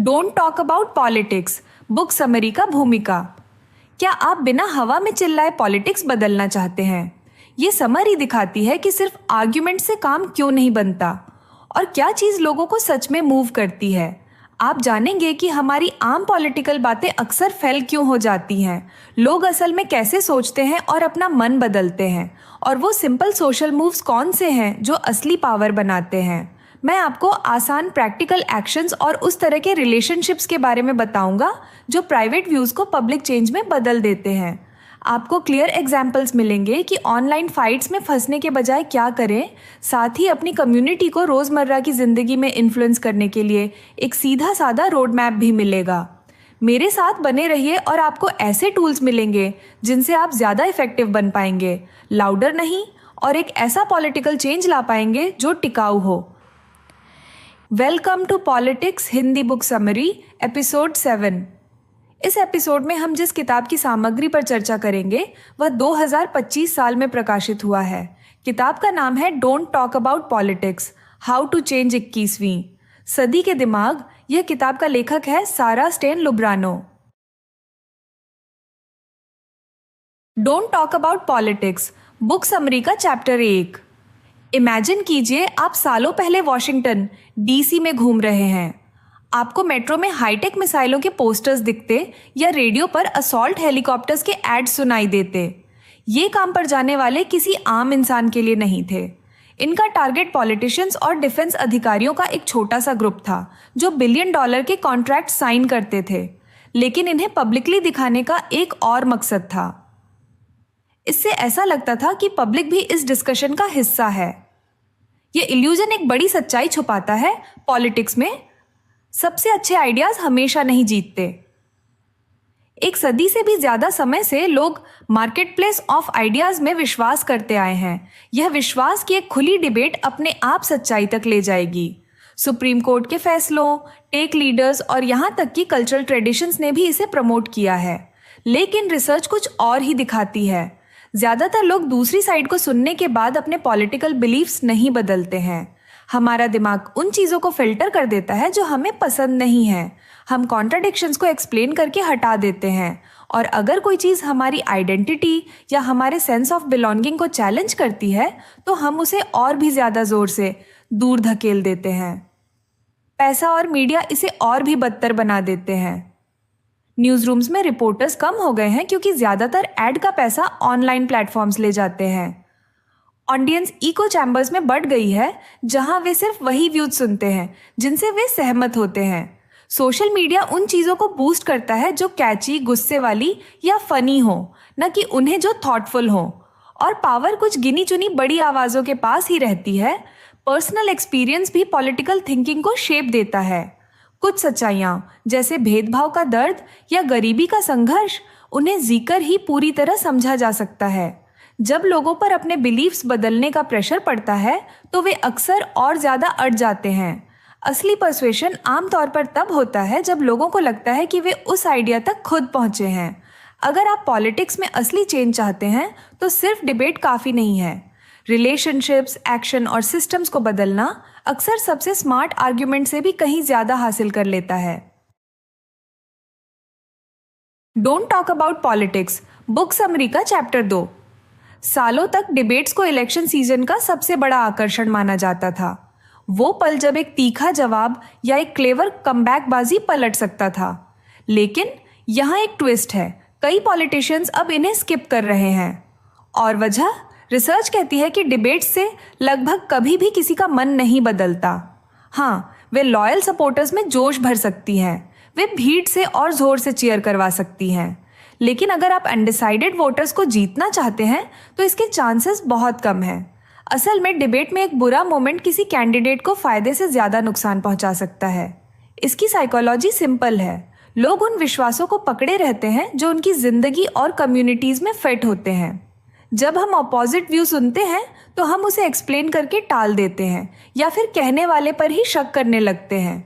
Don't talk about politics, book summary का भूमिका। क्या आप बिना हवा में चिल्लाए पॉलिटिक्स बदलना चाहते हैं? ये समरी दिखाती है कि सिर्फ आर्ग्यूमेंट से काम क्यों नहीं बनता और क्या चीज़ लोगों को सच में मूव करती है। आप जानेंगे कि हमारी आम पॉलिटिकल बातें अक्सर फेल क्यों हो जाती हैं, लोग असल में कैसे सोचते हैं और अपना मन बदलते हैं, और वो सिंपल सोशल मूव्स कौन से हैं जो असली पावर बनाते हैं। मैं आपको आसान प्रैक्टिकल एक्शंस और उस तरह के रिलेशनशिप्स के बारे में बताऊंगा जो प्राइवेट व्यूज़ को पब्लिक चेंज में बदल देते हैं। आपको क्लियर एग्जाम्पल्स मिलेंगे कि ऑनलाइन फाइट्स में फंसने के बजाय क्या करें, साथ ही अपनी कम्युनिटी को रोज़मर्रा की ज़िंदगी में इन्फ्लुएंस करने के लिए एक सीधा साधा रोड मैप भी मिलेगा। मेरे साथ बने रहिए और आपको ऐसे टूल्स मिलेंगे जिनसे आप ज़्यादा इफेक्टिव बन पाएंगे, लाउडर नहीं, और एक ऐसा पॉलिटिकल चेंज ला पाएंगे जो टिकाऊ हो। Welcome to politics Hindi book summary episode 7। इस एपिसोड में हम जिस किताब की सामग्री पर चर्चा करेंगे वह 2025 साल में प्रकाशित हुआ है। किताब का नाम है don't talk about politics, how to change 21वीं सदी के दिमाग। यह किताब का लेखक है Sarah Stein Lubrano. Don't talk about politics, book summary का चैप्टर 1। इमेजिन कीजिए आप सालों पहले वॉशिंगटन डीसी में घूम रहे हैं। आपको मेट्रो में हाईटेक मिसाइलों के पोस्टर्स दिखते या रेडियो पर असॉल्ट हेलीकॉप्टर्स के एड सुनाई देते। ये काम पर जाने वाले किसी आम इंसान के लिए नहीं थे। इनका टारगेट पॉलिटिशियंस और डिफेंस अधिकारियों का एक छोटा सा ग्रुप था जो $1 बिलियन के कॉन्ट्रैक्ट साइन करते थे, लेकिन इन्हें पब्लिकली दिखाने का एक और मकसद था। इससे ऐसा लगता था कि पब्लिक भी इस डिस्कशन का हिस्सा है। ये इल्यूजन एक बड़ी सच्चाई छुपाता है, पॉलिटिक्स में सबसे अच्छे आइडियाज हमेशा नहीं जीतते। एक सदी से भी ज्यादा समय से लोग मार्केट प्लेस ऑफ आइडियाज में विश्वास करते आए हैं। यह विश्वास की एक खुली डिबेट अपने आप सच्चाई तक ले जाएगी। सुप्रीम कोर्ट के फैसलों, टेक लीडर्स और यहाँ तक कि कल्चरल ट्रेडिशंस ने भी इसे प्रमोट किया है। लेकिन रिसर्च कुछ और ही दिखाती है। ज्यादातर लोग दूसरी साइड को सुनने के बाद अपने पॉलिटिकल बिलीफ्स नहीं बदलते हैं। हमारा दिमाग उन चीज़ों को फिल्टर कर देता है जो हमें पसंद नहीं है। हम कॉन्ट्राडिक्शंस को एक्सप्लेन करके हटा देते हैं, और अगर कोई चीज़ हमारी आइडेंटिटी या हमारे सेंस ऑफ बिलोंगिंग को चैलेंज करती है तो हम उसे और भी ज़्यादा ज़ोर से दूर धकेल देते हैं। पैसा और मीडिया इसे और भी बदतर बना देते हैं। न्यूज़ रूम्स में रिपोर्टर्स कम हो गए हैं क्योंकि ज़्यादातर एड का पैसा ऑनलाइन प्लेटफॉर्म्स ले जाते हैं। ऑडियंस इको चैम्बर्स में बढ़ गई है जहां वे सिर्फ वही व्यूज सुनते हैं जिनसे वे सहमत होते हैं। सोशल मीडिया उन चीज़ों को बूस्ट करता है जो कैची, गुस्से वाली या फनी हो, न कि उन्हें जो थॉटफुल हो। और पावर कुछ गिनी चुनी बड़ी आवाज़ों के पास ही रहती है। पर्सनल एक्सपीरियंस भी पॉलिटिकल थिंकिंग को शेप देता है। कुछ सच्चाइयाँ जैसे भेदभाव का दर्द या गरीबी का संघर्ष, उन्हें जीकर ही पूरी तरह समझा जा सकता है। जब लोगों पर अपने बिलीफ्स बदलने का प्रेशर पड़ता है तो वे अक्सर और ज़्यादा अड़ जाते हैं। असली पर्सुएशन आमतौर पर तब होता है जब लोगों को लगता है कि वे उस आइडिया तक खुद पहुँचे हैं। अगर आप पॉलिटिक्स में असली चेंज चाहते हैं तो सिर्फ डिबेट काफ़ी नहीं है। रिलेशनशिप्स, एक्शन और सिस्टम्स को बदलना अक्सर सबसे स्मार्ट आर्ग्यूमेंट से भी कहीं ज़्यादा हासिल कर लेता है। Don't talk about politics, book summary का चैप्टर 2। सालों तक डिबेट्स को इलेक्शन सीजन का सबसे बड़ा आकर्षण माना जाता था। वो पल जब एक तीखा जवाब या एक क्लेवर कमबैकबाजी पलट सकता था। लेकिन यहाँ एक ट्विस्ट है, कई पॉलिटिशियंस अब इन्हें स्किप कर रहे हैं। और वजह, रिसर्च कहती है कि डिबेट्स से लगभग कभी भी किसी का मन नहीं बदलता। हाँ, वे लॉयल सपोर्टर्स में जोश भर सकती हैं, वे भीड़ से और जोर से चीयर करवा सकती हैं। लेकिन अगर आप अनडिसाइडेड वोटर्स को जीतना चाहते हैं तो इसके चांसेस बहुत कम हैं। असल में डिबेट में एक बुरा मोमेंट किसी कैंडिडेट को फायदे से ज़्यादा नुकसान पहुंचा सकता है। इसकी साइकोलॉजी सिंपल है। लोग उन विश्वासों को पकड़े रहते हैं जो उनकी ज़िंदगी और कम्युनिटीज़ में फिट होते हैं। जब हम अपोजिट व्यू सुनते हैं तो हम उसे एक्सप्लेन करके टाल देते हैं या फिर कहने वाले पर ही शक करने लगते हैं।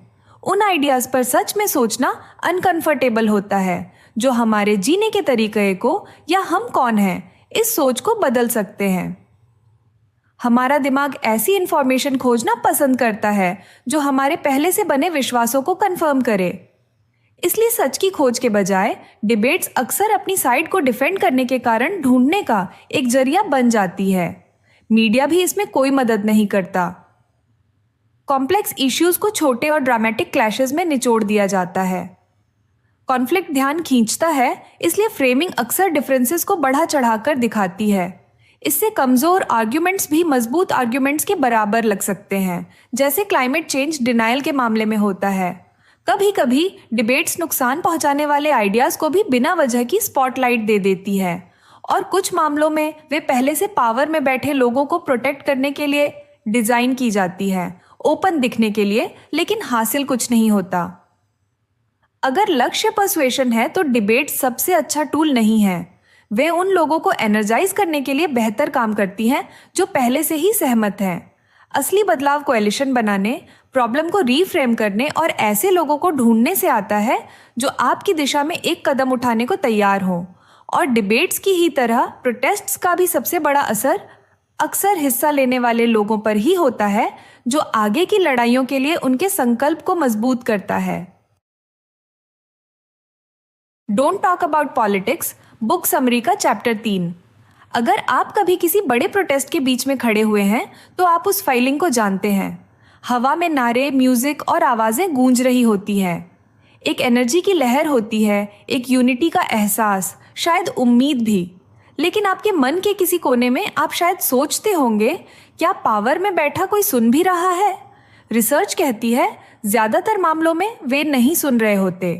उन आइडियाज़ पर सच में सोचना अनकंफर्टेबल होता है जो हमारे जीने के तरीके को या हम कौन हैं इस सोच को बदल सकते हैं। हमारा दिमाग ऐसी इंफॉर्मेशन खोजना पसंद करता है जो हमारे पहले से बने विश्वासों को कंफर्म करे। इसलिए सच की खोज के बजाय डिबेट्स अक्सर अपनी साइड को डिफेंड करने के कारण ढूंढने का एक जरिया बन जाती है। मीडिया भी इसमें कोई मदद नहीं करता। कॉम्प्लेक्स इश्यूज को छोटे और ड्रामेटिक क्लैशेस में निचोड़ दिया जाता है। कॉन्फ्लिक्ट ध्यान खींचता है, इसलिए फ्रेमिंग अक्सर डिफरेंसेस को बढ़ा चढ़ाकर दिखाती है। इससे कमजोर आर्ग्यूमेंट्स भी मजबूत आर्ग्यूमेंट्स के बराबर लग सकते हैं, जैसे क्लाइमेट चेंज डिनायल के मामले में होता है। कभी कभी डिबेट्स नुकसान पहुंचाने वाले आइडियाज को भी बिना वजह की स्पॉटलाइट दे देती है, और कुछ मामलों में वे पहले से पावर में बैठे लोगों को प्रोटेक्ट करने के लिए डिजाइन की जाती है, ओपन दिखने के लिए, लेकिन हासिल कुछ नहीं होता। अगर लक्ष्य पर्सुएशन है तो डिबेट सबसे अच्छा टूल नहीं है। वे उन लोगों को एनर्जाइज करने के लिए बेहतर काम करती हैं जो पहले से ही सहमत हैं। असली बदलाव कोएलिशन बनाने, प्रॉब्लम को रीफ्रेम करने और ऐसे लोगों को ढूंढने से आता है जो आपकी दिशा में एक कदम उठाने को तैयार हो। और डिबेट्स की ही तरह प्रोटेस्ट्स का भी सबसे बड़ा असर अक्सर हिस्सा लेने वाले लोगों पर ही होता है, जो आगे की लड़ाइयों के लिए उनके संकल्प को मजबूत करता है। Don't talk about politics book summary का चैप्टर 3। अगर आप कभी किसी बड़े प्रोटेस्ट के बीच में खड़े हुए हैं तो आप उस फाइलिंग को जानते हैं। हवा में नारे, म्यूजिक और आवाजें गूंज रही होती हैं। एक एनर्जी की लहर होती है, एक यूनिटी का एहसास, शायद उम्मीद भी। लेकिन आपके मन के किसी कोने में आप शायद सोचते होंगे, क्या पावर में बैठा कोई सुन भी रहा है? रिसर्च कहती है ज्यादातर मामलों में वे नहीं सुन रहे होते।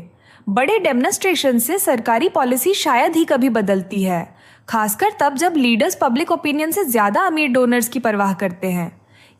बड़े डेमोन्स्ट्रेशन से सरकारी पॉलिसी शायद ही कभी बदलती है, खासकर तब जब लीडर्स पब्लिक ओपिनियन से ज्यादा अमीर डोनर्स की परवाह करते हैं।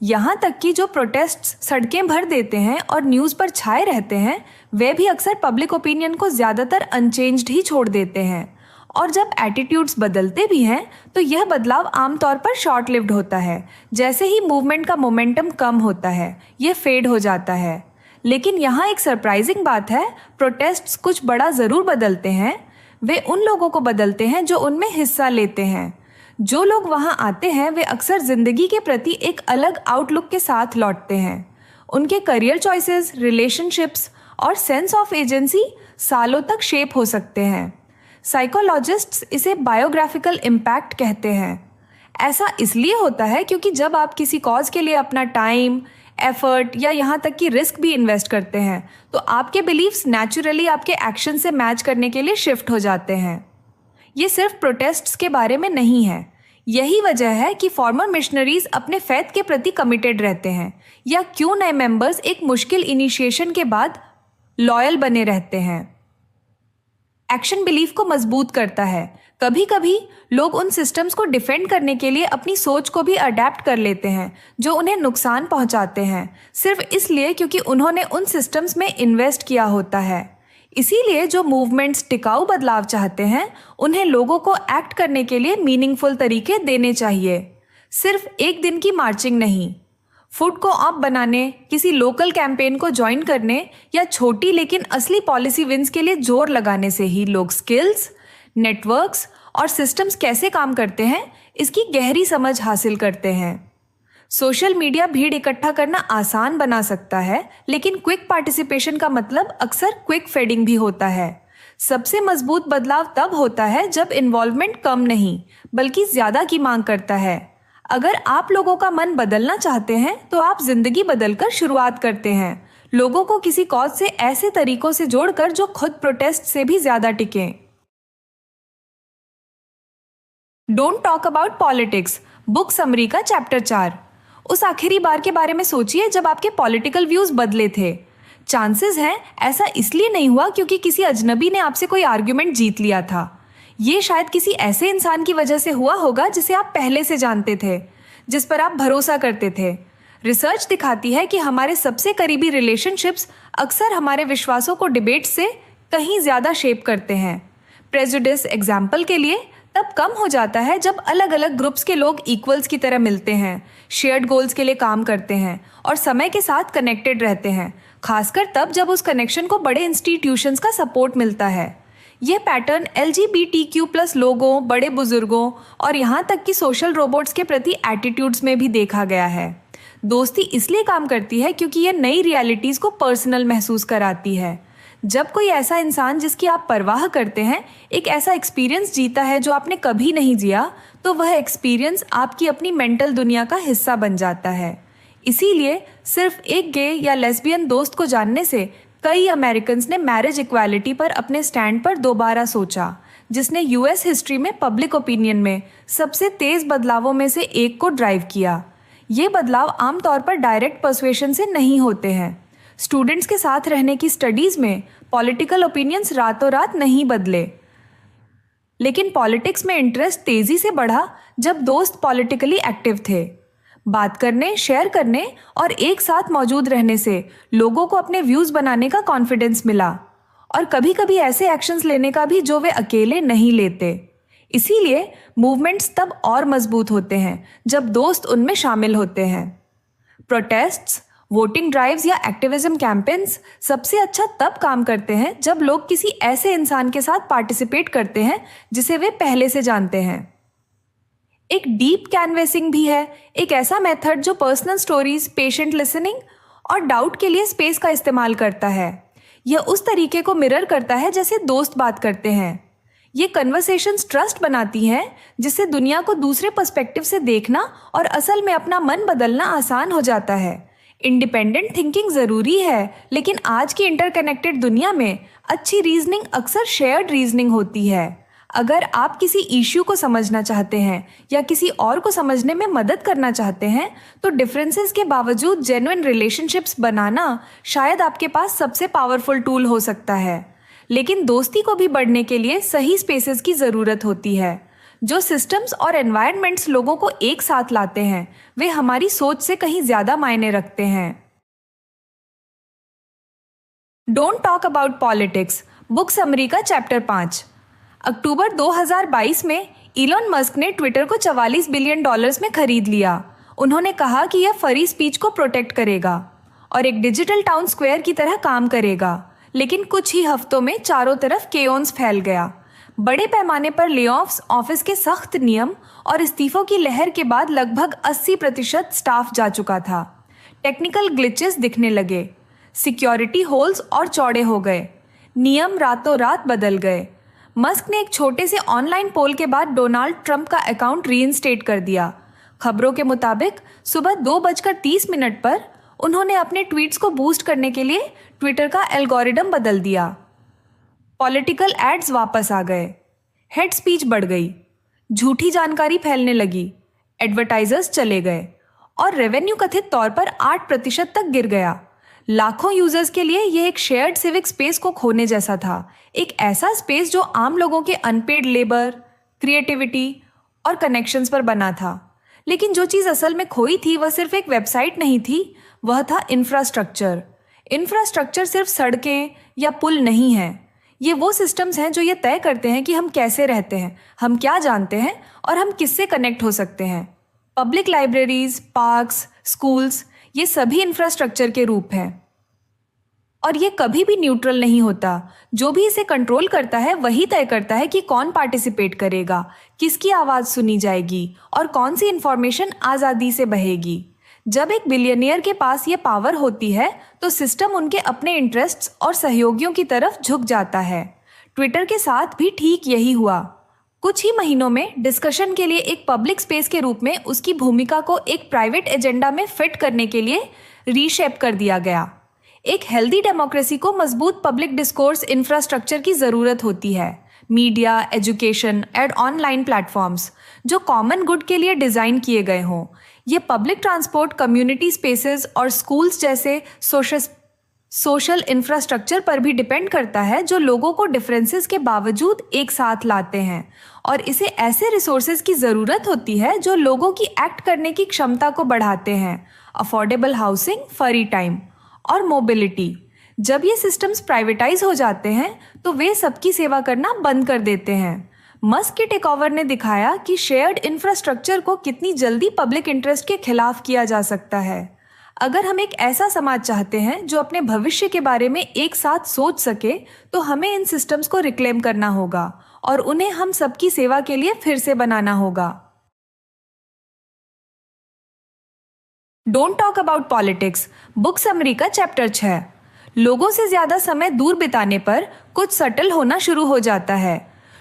यहाँ तक कि जो प्रोटेस्ट्स सड़कें भर देते हैं और न्यूज़ पर छाए रहते हैं, वे भी अक्सर पब्लिक ओपिनियन को ज्यादातर अनचेंज्ड ही छोड़ देते हैं। और जब एटीट्यूड्स बदलते भी हैं तो यह बदलाव आमतौर पर शॉर्ट लिव्ड होता है। जैसे ही मूवमेंट का मोमेंटम कम होता है, यह फेड हो जाता है। लेकिन यहाँ एक सरप्राइजिंग बात है, प्रोटेस्ट्स कुछ बड़ा ज़रूर बदलते हैं। वे उन लोगों को बदलते हैं जो उनमें हिस्सा लेते हैं। जो लोग वहाँ आते हैं वे अक्सर ज़िंदगी के प्रति एक अलग आउटलुक के साथ लौटते हैं। उनके करियर चॉइसेस, रिलेशनशिप्स और सेंस ऑफ एजेंसी सालों तक शेप हो सकते हैं। साइकोलॉजिस्ट्स इसे बायोग्राफिकल इम्पैक्ट कहते हैं। ऐसा इसलिए होता है क्योंकि जब आप किसी कॉज के लिए अपना टाइम, एफर्ट या यहाँ तक कि रिस्क भी इन्वेस्ट करते हैं तो आपके बिलीव्स नेचुरली आपके एक्शन से मैच करने के लिए शिफ्ट हो जाते हैं। ये सिर्फ प्रोटेस्ट्स के बारे में नहीं है। यही वजह है कि फॉर्मर मिशनरीज अपने फेथ के प्रति कमिटेड रहते हैं, या क्यों नए मेंबर्स एक मुश्किल इनिशिएशन के बाद लॉयल बने रहते हैं। एक्शन बिलीफ को मजबूत करता है। कभी कभी लोग उन सिस्टम्स को डिफेंड करने के लिए अपनी सोच को भी अडेप्ट कर लेते हैं जो उन्हें नुकसान पहुंचाते हैं, सिर्फ इसलिए क्योंकि उन्होंने उन सिस्टम्स में इन्वेस्ट किया होता है। इसीलिए जो मूवमेंट्स टिकाऊ बदलाव चाहते हैं उन्हें लोगों को एक्ट करने के लिए मीनिंगफुल तरीके देने चाहिए, सिर्फ एक दिन की मार्चिंग नहीं। फूड को ऑप बनाने, किसी लोकल कैंपेन को ज्वाइन करने या छोटी लेकिन असली पॉलिसी विंस के लिए जोर लगाने से ही लोग स्किल्स, नेटवर्क्स और सिस्टम्स कैसे काम करते हैं इसकी गहरी समझ हासिल करते हैं। सोशल मीडिया भीड़ इकट्ठा करना आसान बना सकता है, लेकिन क्विक पार्टिसिपेशन का मतलब अक्सर क्विक फेडिंग भी होता है। सबसे मजबूत बदलाव तब होता है जब इन्वॉल्वमेंट कम नहीं बल्कि ज्यादा की मांग करता है। अगर आप लोगों का मन बदलना चाहते हैं तो आप जिंदगी बदलकर शुरुआत करते हैं, लोगों को किसी कॉज से ऐसे तरीकों से जोड़कर जो खुद प्रोटेस्ट से भी ज्यादा टिके। Don't talk about politics book summary का चैप्टर 4। उस आखिरी बार के बारे में सोचिए जब आपके पॉलिटिकल व्यूज बदले थे। चांसेस हैं ऐसा इसलिए नहीं हुआ क्योंकि किसी अजनबी ने आपसे कोई आर्ग्यूमेंट जीत लिया था। ये शायद किसी ऐसे इंसान की वजह से हुआ होगा जिसे आप पहले से जानते थे, जिस पर आप भरोसा करते थे। रिसर्च दिखाती है कि हमारे सबसे करीबी रिलेशनशिप्स अक्सर हमारे विश्वासों को डिबेट से कहीं ज्यादा शेप करते हैं। प्रेजुडिस एग्जाम्पल के लिए तब कम हो जाता है जब अलग अलग ग्रुप्स के लोग इक्वल्स की तरह मिलते हैं, शेयर्ड गोल्स के लिए काम करते हैं और समय के साथ कनेक्टेड रहते हैं, खासकर तब जब उस कनेक्शन को बड़े इंस्टीट्यूशंस का सपोर्ट मिलता है। यह पैटर्न LGBTQ+ लोगों, बड़े बुजुर्गों और यहाँ तक कि सोशल रोबोट्स के प्रति एटीट्यूड्स में भी देखा गया है। दोस्ती इसलिए काम करती है क्योंकि यह नई रियलिटीज़ को पर्सनल महसूस कराती है। जब कोई ऐसा इंसान जिसकी आप परवाह करते हैं एक ऐसा एक्सपीरियंस जीता है जो आपने कभी नहीं जिया, तो वह एक्सपीरियंस आपकी अपनी मेंटल दुनिया का हिस्सा बन जाता है। इसीलिए सिर्फ एक गे या लेस्बियन दोस्त को जानने से कई अमेरिकन्स ने मैरिज इक्वालिटी पर अपने स्टैंड पर दोबारा सोचा, जिसने यूएस हिस्ट्री में पब्लिक ओपिनियन में सबसे तेज बदलावों में से एक को ड्राइव किया। ये बदलाव आमतौर पर डायरेक्ट पर्सुएशन से नहीं होते हैं। स्टूडेंट्स के साथ रहने की स्टडीज में पॉलिटिकल ओपिनियंस रातों रात नहीं बदले, लेकिन पॉलिटिक्स में इंटरेस्ट तेजी से बढ़ा जब दोस्त पॉलिटिकली एक्टिव थे। बात करने, शेयर करने और एक साथ मौजूद रहने से लोगों को अपने व्यूज बनाने का कॉन्फिडेंस मिला, और कभी कभी ऐसे एक्शंस लेने का भी जो वे अकेले नहीं लेते। इसीलिए मूवमेंट्स तब और मजबूत होते हैं जब दोस्त उनमें शामिल होते हैं। प्रोटेस्ट्स, वोटिंग ड्राइव्स या एक्टिविज्म कैंपेन्स सबसे अच्छा तब काम करते हैं जब लोग किसी ऐसे इंसान के साथ पार्टिसिपेट करते हैं जिसे वे पहले से जानते हैं। एक डीप कैनवेसिंग भी है, एक ऐसा मेथड जो पर्सनल स्टोरीज, पेशेंट लिसनिंग और डाउट के लिए स्पेस का इस्तेमाल करता है। यह उस तरीके को मिरर करता है जैसे दोस्त बात करते हैं। ये कन्वर्सेशंस ट्रस्ट बनाती हैं, जिससे दुनिया को दूसरे पर्सपेक्टिव से देखना और असल में अपना मन बदलना आसान हो जाता है। इंडिपेंडेंट थिंकिंग ज़रूरी है, लेकिन आज की इंटरकनेक्टेड दुनिया में अच्छी रीजनिंग अक्सर शेयर्ड रीजनिंग होती है। अगर आप किसी इश्यू को समझना चाहते हैं या किसी और को समझने में मदद करना चाहते हैं, तो डिफरेंसेस के बावजूद जेन्युइन रिलेशनशिप्स बनाना शायद आपके पास सबसे पावरफुल टूल हो सकता है। लेकिन दोस्ती को भी बढ़ने के लिए सही स्पेसेस की ज़रूरत होती है। जो सिस्टम्स और एनवायरनमेंट्स लोगों को एक साथ लाते हैं, वे हमारी सोच से कहीं ज़्यादा मायने रखते हैं। Don't talk about politics, book summary का चैप्टर 5। अक्टूबर 2022 में इलॉन मस्क ने ट्विटर को $44 बिलियन में खरीद लिया। उन्होंने कहा कि यह फ्री स्पीच को प्रोटेक्ट करेगा और एक डिजिटल टाउन स्क्वायर की तरह काम करेगा। लेकिन कुछ ही हफ्तों में चारों तरफ केओस फैल गया। बड़े पैमाने पर लेऑफ्स, ऑफिस के सख्त नियम और इस्तीफों की लहर के बाद लगभग 80% स्टाफ जा चुका था। टेक्निकल ग्लिचेस दिखने लगे, सिक्योरिटी होल्स और चौड़े हो गए, नियम रातों रात बदल गए। मस्क ने एक छोटे से ऑनलाइन पोल के बाद डोनाल्ड ट्रंप का अकाउंट रीइंस्टेट कर दिया। खबरों के मुताबिक सुबह 2:30 पर उन्होंने अपने ट्वीट्स को बूस्ट करने के लिए ट्विटर का एल्गोरिदम बदल दिया। पॉलिटिकल एड्स वापस आ गए, हेड स्पीच बढ़ गई, झूठी जानकारी फैलने लगी, एडवर्टाइजर्स चले गए और रेवेन्यू कथित तौर पर 8% तक गिर गया। लाखों यूजर्स के लिए यह एक शेयर्ड सिविक स्पेस को खोने जैसा था, एक ऐसा स्पेस जो आम लोगों के अनपेड लेबर, क्रिएटिविटी और कनेक्शंस पर बना था। लेकिन जो चीज़ असल में खोई थी वह सिर्फ एक वेबसाइट नहीं थी, वह था इंफ्रास्ट्रक्चर। इंफ्रास्ट्रक्चर सिर्फ सड़कें या पुल नहीं है, ये वो सिस्टम्स हैं जो ये तय करते हैं कि हम कैसे रहते हैं, हम क्या जानते हैं और हम किससे कनेक्ट हो सकते हैं। पब्लिक लाइब्रेरीज, पार्क्स, स्कूल्स, ये सभी इंफ्रास्ट्रक्चर के रूप हैं और ये कभी भी न्यूट्रल नहीं होता। जो भी इसे कंट्रोल करता है वही तय करता है कि कौन पार्टिसिपेट करेगा, किसकी आवाज़ सुनी जाएगी और कौन सी इंफॉर्मेशन आज़ादी से बहेगी। जब एक बिलियनियर के पास ये पावर होती है तो सिस्टम उनके अपने इंटरेस्ट्स और सहयोगियों की तरफ झुक जाता है। ट्विटर के साथ भी ठीक यही हुआ। कुछ ही महीनों में डिस्कशन के लिए एक पब्लिक स्पेस के रूप में उसकी भूमिका को एक प्राइवेट एजेंडा में फिट करने के लिए रीशेप कर दिया गया। एक हेल्दी डेमोक्रेसी को मजबूत पब्लिक डिस्कोर्स इंफ्रास्ट्रक्चर की ज़रूरत होती है। Media, education and online platforms जो कॉमन गुड के लिए डिज़ाइन किए गए हों। ये पब्लिक ट्रांसपोर्ट, कम्युनिटी स्पेसेस और स्कूल्स जैसे सोशल इंफ्रास्ट्रक्चर पर भी डिपेंड करता है जो लोगों को डिफरेंसेस के बावजूद एक साथ लाते हैं। और इसे ऐसे रिसोर्सेज की ज़रूरत होती है जो लोगों की एक्ट करने की क्षमता को बढ़ाते हैं। अफोर्डेबल हाउसिंग, फ्री टाइम और मोबिलिटी। जब ये सिस्टम्स प्राइवेटाइज हो जाते हैं तो वे सबकी सेवा करना बंद कर देते हैं। मस्क के टेकओवर ने दिखाया कि शेयर्ड इंफ्रास्ट्रक्चर को कितनी जल्दी पब्लिक इंटरेस्ट के खिलाफ किया जा सकता है। अगर हम एक ऐसा समाज चाहते हैं जो अपने भविष्य के बारे में एक साथ सोच सके, तो हमें इन सिस्टम्स को रिक्लेम करना होगा और उन्हें हम सबकी सेवा के लिए फिर से बनाना होगा। Don't talk about politics, book summary का चैप्टर 6। लोगों से ज्यादा समय दूर बिताने पर कुछ सटल होना शुरू हो जाता है।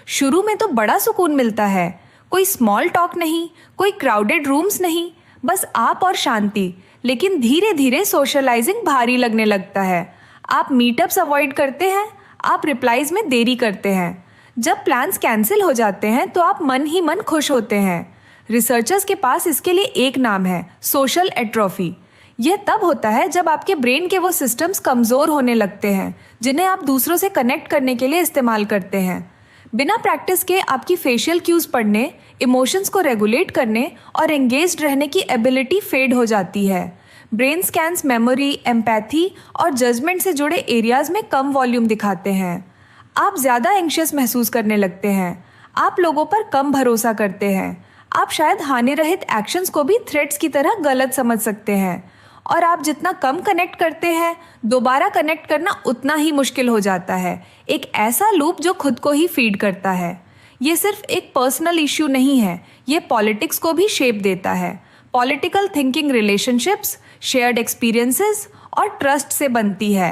शुरू में तो बड़ा सुकून मिलता है, कोई स्मॉल टॉक नहीं, कोई क्राउडेड रूम्स नहीं, बस आप और शांति। लेकिन धीरे धीरे सोशलाइजिंग भारी लगने लगता है। आप मीटअप्स अवॉइड करते हैं, आप रिप्लाईज में देरी करते हैं। जब प्लान्स कैंसिल हो जाते हैं तो आप मन ही मन खुश होते हैं। रिसर्चर्स के पास इसके लिए एक नाम है, सोशल एट्रोफी। यह तब होता है जब आपके ब्रेन के वो सिस्टम्स कमज़ोर होने लगते हैं जिन्हें आप दूसरों से कनेक्ट करने के लिए इस्तेमाल करते हैं। बिना प्रैक्टिस के आपकी फेशियल क्यूज़ पढ़ने, इमोशंस को रेगुलेट करने और एंगेज्ड रहने की एबिलिटी फेड हो जाती है। ब्रेन स्कैन्स मेमोरी, एम्पैथी और जजमेंट से जुड़े एरियाज में कम वॉल्यूम दिखाते हैं। आप ज़्यादा एंशियस महसूस करने लगते हैं, आप लोगों पर कम भरोसा करते हैं, आप शायद हानि रहित एक्शंस को भी थ्रेट्स की तरह गलत समझ सकते हैं। और आप जितना कम कनेक्ट करते हैं, दोबारा कनेक्ट करना उतना ही मुश्किल हो जाता है। एक ऐसा लूप जो खुद को ही फीड करता है। ये सिर्फ एक पर्सनल इश्यू नहीं है, ये पॉलिटिक्स को भी शेप देता है। Political thinking relationships, shared experiences और ट्रस्ट से बनती है।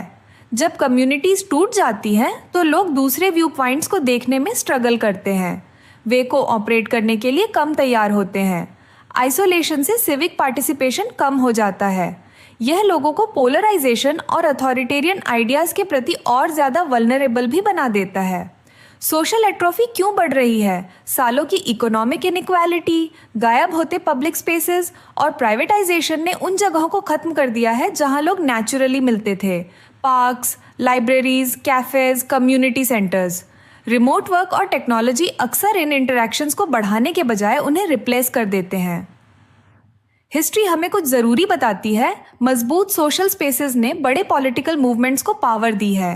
जब कम्युनिटीज टूट जाती हैं तो लोग दूसरे व्यू पॉइंट्स को देखने में स्ट्रगल करते हैं। वे को ऑपरेट करने के लिए कम तैयार होते हैं। आइसोलेशन से सिविक पार्टिसिपेशन कम हो जाता है। यह लोगों को पोलराइजेशन और अथॉरिटेरियन आइडियाज़ के प्रति और ज़्यादा वल्नरेबल भी बना देता है। सोशल एट्रोफी क्यों बढ़ रही है? सालों की इकोनॉमिक इनइक्वालिटी, गायब होते पब्लिक स्पेसेस और प्राइवेटाइजेशन ने उन जगहों को ख़त्म कर दिया है जहां लोग नेचुरली मिलते थे। Parks, libraries, cafes, community centres. Remote work और टेक्नोलॉजी अक्सर इन इंटरैक्शंस को बढ़ाने के बजाय उन्हें रिप्लेस कर देते हैं। हिस्ट्री हमें कुछ ज़रूरी बताती है। मजबूत सोशल स्पेसेस ने बड़े पॉलिटिकल मूवमेंट्स को पावर दी है।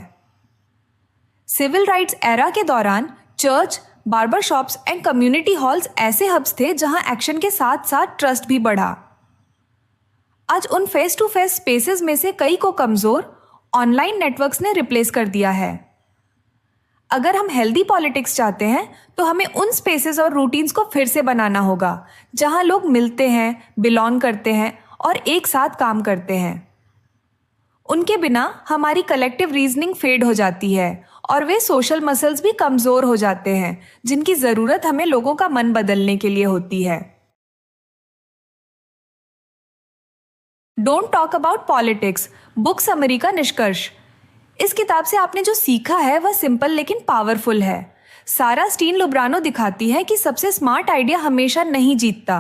सिविल राइट्स एरा के दौरान church, barber shops and community halls ऐसे हब्स थे जहां एक्शन के साथ साथ ट्रस्ट भी बढ़ा। आज उन फेस टू फेस स्पेसेस में से कई को कमज़ोर ऑनलाइन नेटवर्क्स ने रिप्लेस कर दिया है। अगर हम हेल्दी पॉलिटिक्स चाहते हैं तो हमें उन स्पेसेस और रूटीन्स को फिर से बनाना होगा जहां लोग मिलते हैं, बिलोंग करते हैं और एक साथ काम करते हैं। उनके बिना हमारी कलेक्टिव रीजनिंग फेड हो जाती है और वे सोशल मसल्स भी कमज़ोर हो जाते हैं जिनकी ज़रूरत हमें लोगों का मन बदलने के लिए होती है। Don't talk about politics, book summary का निष्कर्ष। इस किताब से आपने जो सीखा है वह सिंपल लेकिन पावरफुल है। सारा स्टीन लुब्रानो दिखाती है कि सबसे स्मार्ट आइडिया हमेशा नहीं जीतता।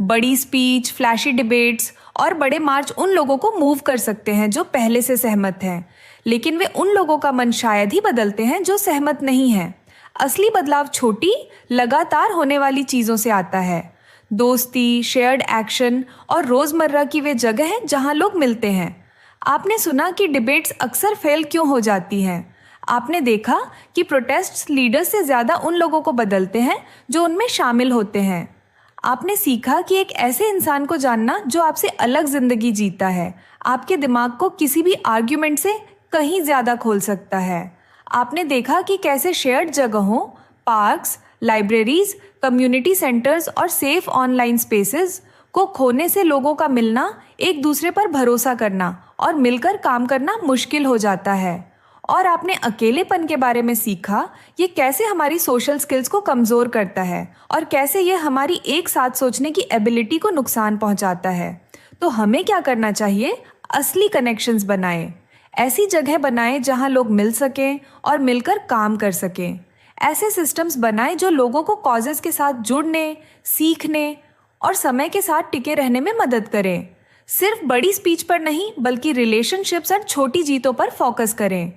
बड़ी स्पीच, फ्लैशी डिबेट्स और बड़े मार्च उन लोगों को मूव कर सकते हैं जो पहले से सहमत हैं, लेकिन वे उन लोगों का मन शायद ही बदलते हैं जो सहमत नहीं हैं। असली बदलाव छोटी, लगातार होने वाली चीज़ों से आता है। दोस्ती, शेयर्ड एक्शन और रोज़मर्रा की वे जगह हैं जहां लोग मिलते हैं। आपने सुना कि डिबेट्स अक्सर फेल क्यों हो जाती हैं। आपने देखा कि प्रोटेस्ट्स लीडर्स से ज़्यादा उन लोगों को बदलते हैं जो उनमें शामिल होते हैं। आपने सीखा कि एक ऐसे इंसान को जानना जो आपसे अलग ज़िंदगी जीता है आपके दिमाग को किसी भी आर्ग्यूमेंट से कहीं ज़्यादा खोल सकता है। आपने देखा कि कैसे शेयर्ड जगहों, पार्क्स, लाइब्रेरीज, कम्युनिटी सेंटर्स और सेफ ऑनलाइन स्पेसेस को खोने से लोगों का मिलना, एक दूसरे पर भरोसा करना और मिलकर काम करना मुश्किल हो जाता है। और आपने अकेलेपन के बारे में सीखा, ये कैसे हमारी सोशल स्किल्स को कमज़ोर करता है और कैसे ये हमारी एक साथ सोचने की एबिलिटी को नुकसान पहुंचाता है। तो हमें क्या करना चाहिए? असली कनेक्शंस बनाएं, ऐसी जगह बनाएं जहां लोग मिल सकें और मिलकर काम कर सकें। ऐसे सिस्टम्स बनाएं जो लोगों को कॉजेज़ के साथ जुड़ने, सीखने और समय के साथ टिके रहने में मदद करें। सिर्फ बड़ी स्पीच पर नहीं बल्कि रिलेशनशिप्स और छोटी जीतों पर फोकस करें।